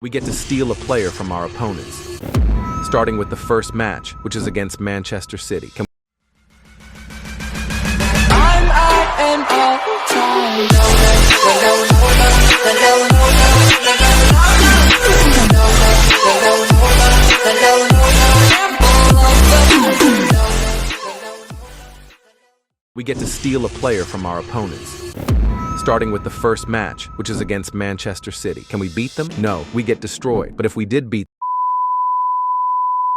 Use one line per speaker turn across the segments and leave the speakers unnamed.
We get to steal a player from our opponents. Starting with the first match, which is against Manchester City.
I'm out and all time.
We get to steal a player from our opponents. Starting with the first match, which is against Manchester City. Can we beat them? No, we get destroyed. But if we did beat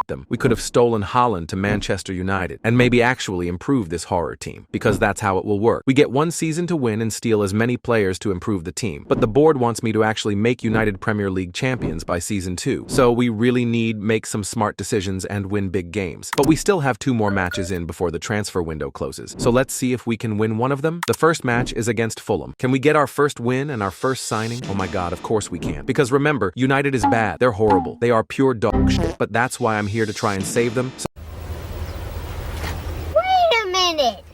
them, we could have stolen Haaland to Manchester United and maybe actually improve this horror team, because that's how it will work. We get one season to win and steal as many players to improve the team, but the board wants me to actually make United Premier League champions by season 2. So we really need make some smart decisions and win big games. But we still have 2 more matches in before the transfer window closes. So let's see if we can win one of them. The first match is against Fulham. Can we get our first win and our first signing? Oh my god, of course we can. Because remember, United is bad. They're horrible. They are pure dog shit. But that's why I'm here to try and save them.
Wait a minute!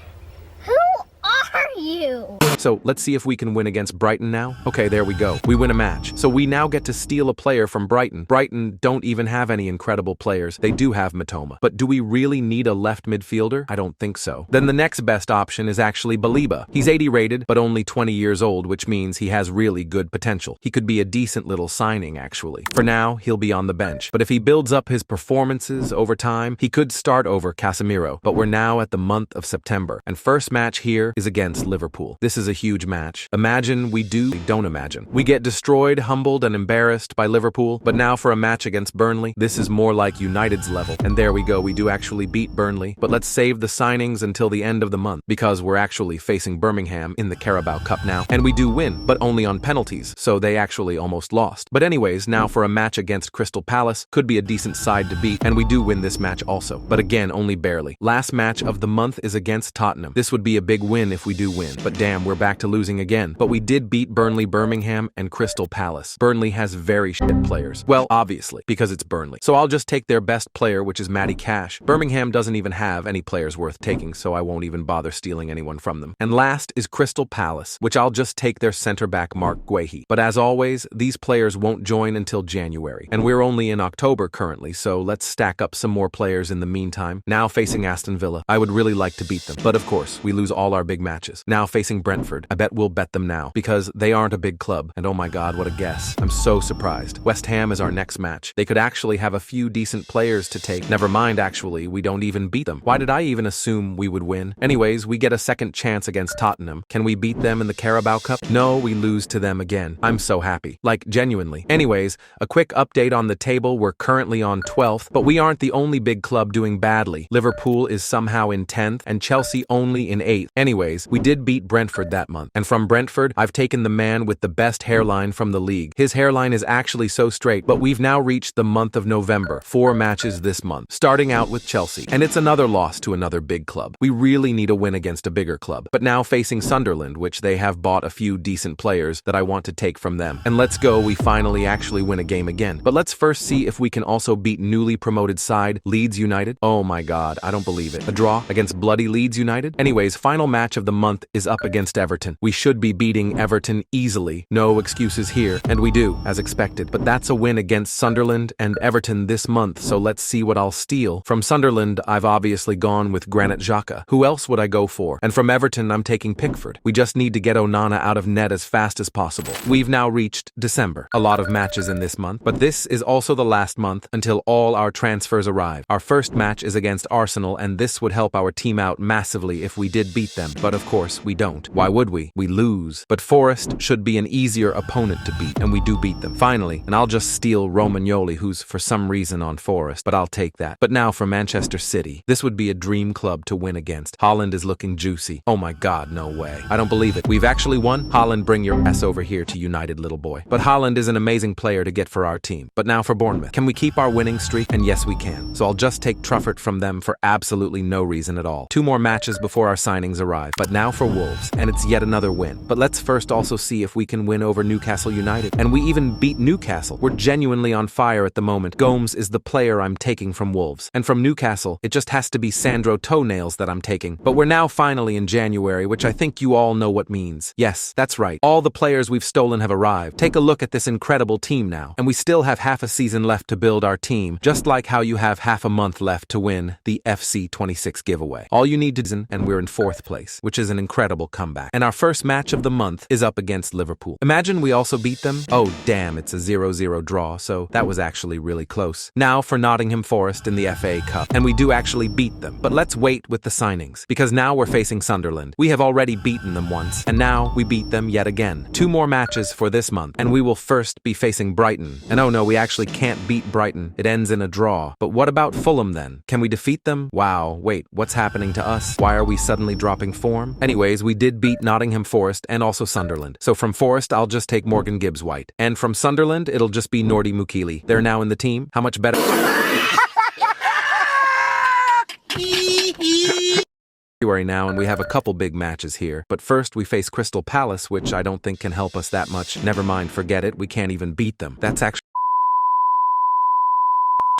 Who are you?
So let's see if we can win against Brighton now. Okay, there we go. We win a match. So we now get to steal a player from Brighton. Brighton don't even have any incredible players. They do have Matoma. But do we really need a left midfielder? I don't think so. Then the next best option is actually Baliba. He's 80 rated, but only 20 years old, which means he has really good potential. He could be a decent little signing, actually. For now, he'll be on the bench. But if he builds up his performances over time, he could start over Casemiro. But we're now at the month of September. And first match here is against Liverpool. This is a huge match. Imagine we don't imagine. We get destroyed, humbled, and embarrassed by Liverpool, but now for a match against Burnley, this is more like United's level. And there we go, we do actually beat Burnley, but let's save the signings until the end of the month, because we're actually facing Birmingham in the Carabao Cup now. And we do win, but only on penalties, so they actually almost lost. But anyways, now for a match against Crystal Palace, could be a decent side to beat, and we do win this match also, but again, only barely. Last match of the month is against Tottenham. This would be a big win if we do win, but damn, we're back to losing again. But we did beat Burnley, Birmingham, and Crystal Palace. Burnley has very shit players. Well, obviously, because it's Burnley. So I'll just take their best player, which is Matty Cash. Birmingham doesn't even have any players worth taking, so I won't even bother stealing anyone from them. And last is Crystal Palace, which I'll just take their center-back Mark Guehi. But as always, these players won't join until January. And we're only in October currently, so let's stack up some more players in the meantime. Now facing Aston Villa. I would really like to beat them. But of course, we lose all our big matches. Now facing Brentford. I bet we'll bet them now, because they aren't a big club, and oh my god, what a guess. I'm so surprised. West Ham is our next match. They could actually have a few decent players to take. Never mind, actually, we don't even beat them. Why did I even assume we would win? Anyways, we get a second chance against Tottenham. Can we beat them in the Carabao Cup? No, we lose to them again. I'm so happy. Like, genuinely. Anyways, a quick update on the table. We're currently on 12th, but we aren't the only big club doing badly. Liverpool is somehow in 10th, and Chelsea only in 8th. Anyways, we did beat Brentford that month, and from Brentford, I've taken the man with the best hairline from the league. His hairline is actually so straight, but we've now reached the month of November. 4 matches this month, starting out with Chelsea. And it's another loss to another big club. We really need a win against a bigger club. But now facing Sunderland, which they have bought a few decent players that I want to take from them. And let's go, we finally actually win a game again. But let's first see if we can also beat newly promoted side, Leeds United. Oh my god, I don't believe it. A draw against bloody Leeds United? Anyways, final match of the month is up against Everton. We should be beating Everton easily. No excuses here. And we do, as expected. But that's a win against Sunderland and Everton this month, so let's see what I'll steal. From Sunderland, I've obviously gone with Granit Xhaka. Who else would I go for? And from Everton, I'm taking Pickford. We just need to get Onana out of net as fast as possible. We've now reached December. A lot of matches in this month, but this is also the last month until all our transfers arrive. Our first match is against Arsenal, and this would help our team out massively if we did beat them. But of course, we don't. Why would we? We lose. But Forest should be an easier opponent to beat, and we do beat them. Finally, and I'll just steal Romagnoli, who's for some reason on Forest, but I'll take that. But now for Manchester City. This would be a dream club to win against. Haaland is looking juicy. Oh my god, no way. I don't believe it. We've actually won. Haaland, bring your ass over here to United, little boy. But Haaland is an amazing player to get for our team. But now for Bournemouth. Can we keep our winning streak? And yes, we can. So I'll just take Truffert from them for absolutely no reason at all. 2 more matches before our signings arrive. But now for Wolves. And it's It's yet another win. But let's first also see if we can win over Newcastle United. And we even beat Newcastle. We're genuinely on fire at the moment. Gomes is the player I'm taking from Wolves. And from Newcastle, it just has to be Sandro Toenails that I'm taking. But we're now finally in January, which I think you all know what means. Yes, that's right. All the players we've stolen have arrived. Take a look at this incredible team now. And we still have half a season left to build our team, just like how you have half a month left to win the FC 26 giveaway. All you need to do, and we're in 4th place, which is an incredible comeback. And our first match of the month is up against Liverpool. Imagine we also beat them. Oh, damn, it's a 0-0 draw, so that was actually really close. Now for Nottingham Forest in the FA Cup, and we do actually beat them. But let's wait with the signings, because now we're facing Sunderland. We have already beaten them once, and now we beat them yet again. 2 more matches for this month, and we will first be facing Brighton. And oh no, we actually can't beat Brighton. It ends in a draw. But what about Fulham then? Can we defeat them? Wow, wait, what's happening to us? Why are we suddenly dropping form? Anyways, we did beat Nottingham Forest and also Sunderland. So from Forest, I'll just take Morgan Gibbs-White. And from Sunderland, it'll just be Nordi Mukili. They're now in the team. How much better? Now, and we have a couple big matches here. But first, we face Crystal Palace, which I don't think can help us that much. Never mind, forget it. We can't even beat them. That's actually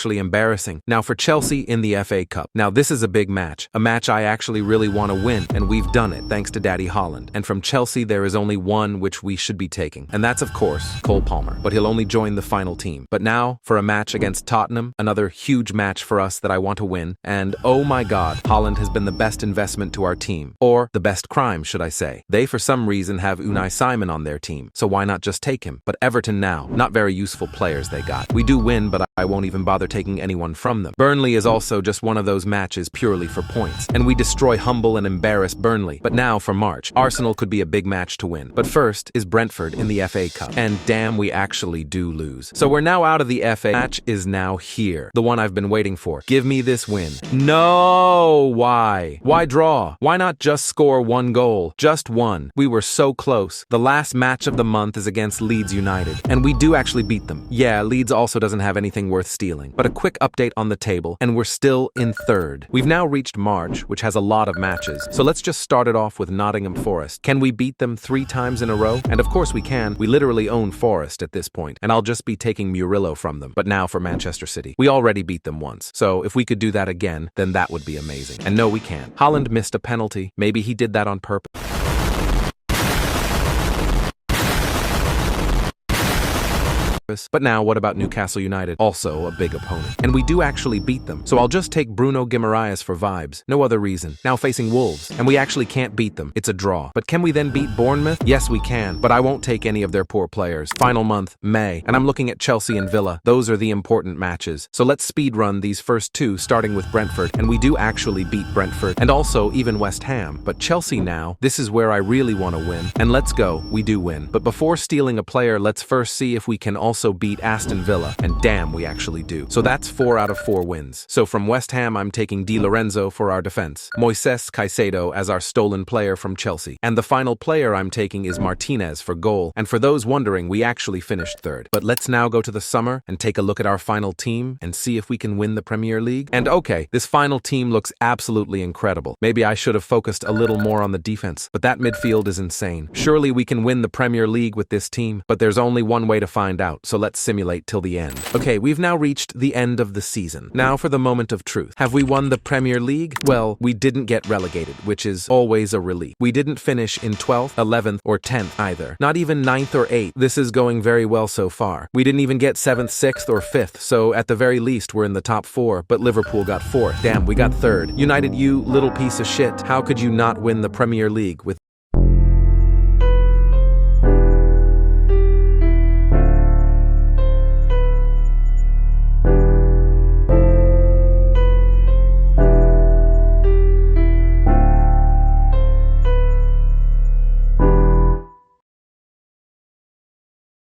embarrassing. Now for Chelsea in the FA Cup. Now this is a big match. A match I actually really want to win, and we've done it thanks to Daddy Holland. And from Chelsea there is only one which we should be taking, and that's of course Cole Palmer. But he'll only join the final team. But now for a match against Tottenham, another huge match for us that I want to win. And oh my god, Holland has been the best investment to our team. Or the best crime, should I say. They for some reason have Unai Simon on their team, so why not just take him? But Everton now, not very useful players they got. We do win, but I won't even bother taking anyone from them. Burnley is also just one of those matches purely for points, and we destroy, humble, and embarrass Burnley. But now for March, Arsenal could be a big match to win. But first is Brentford in the FA Cup, and damn, we actually do lose. So we're now out of the FA. Match is now here, the one I've been waiting for. Give me this win. No, why? Why draw? Why not just score 1 goal? Just one. We were so close. The last match of the month is against Leeds United, and we do actually beat them. Yeah, Leeds also doesn't have anything worth stealing. But a quick update on the table, and we're still in 3rd. We've now reached March, which has a lot of matches. So let's just start it off with Nottingham Forest. Can we beat them 3 times in a row? And of course we can. We literally own Forest at this point, and I'll just be taking Murillo from them. But now for Manchester City. We already beat them once, so if we could do that again, then that would be amazing. And no, we can't. Haaland missed a penalty. Maybe he did that on purpose. But now, what about Newcastle United? Also a big opponent. And we do actually beat them. So I'll just take Bruno Guimaraes for vibes. No other reason. Now facing Wolves. And we actually can't beat them. It's a draw. But can we then beat Bournemouth? Yes, we can. But I won't take any of their poor players. Final month, May. And I'm looking at Chelsea and Villa. Those are the important matches. So let's speed run these first 2, starting with Brentford. And we do actually beat Brentford. And also even West Ham. But Chelsea now, this is where I really want to win. And let's go. We do win. But before stealing a player, let's first see if we can also beat Aston Villa, and damn, we actually do. So that's 4 out of 4 wins. So from West Ham, I'm taking Di Lorenzo for our defense, Moises Caicedo as our stolen player from Chelsea, and the final player I'm taking is Martinez for goal. And for those wondering, we actually finished 3rd. But let's now go to the summer and take a look at our final team and see if we can win the Premier League. And okay, this final team looks absolutely incredible. Maybe I should have focused a little more on the defense, but that midfield is insane. Surely we can win the Premier League with this team, but there's only one way to find out. So let's simulate till the end. Okay, we've now reached the end of the season. Now for the moment of truth. Have we won the Premier League? Well, we didn't get relegated, which is always a relief. We didn't finish in 12th, 11th, or 10th either. Not even 9th or 8th. This is going very well so far. We didn't even get 7th, 6th, or 5th, so at the very least we're in the top 4, but Liverpool got 4th. Damn, we got 3rd. United, you little piece of shit. How could you not win the Premier League with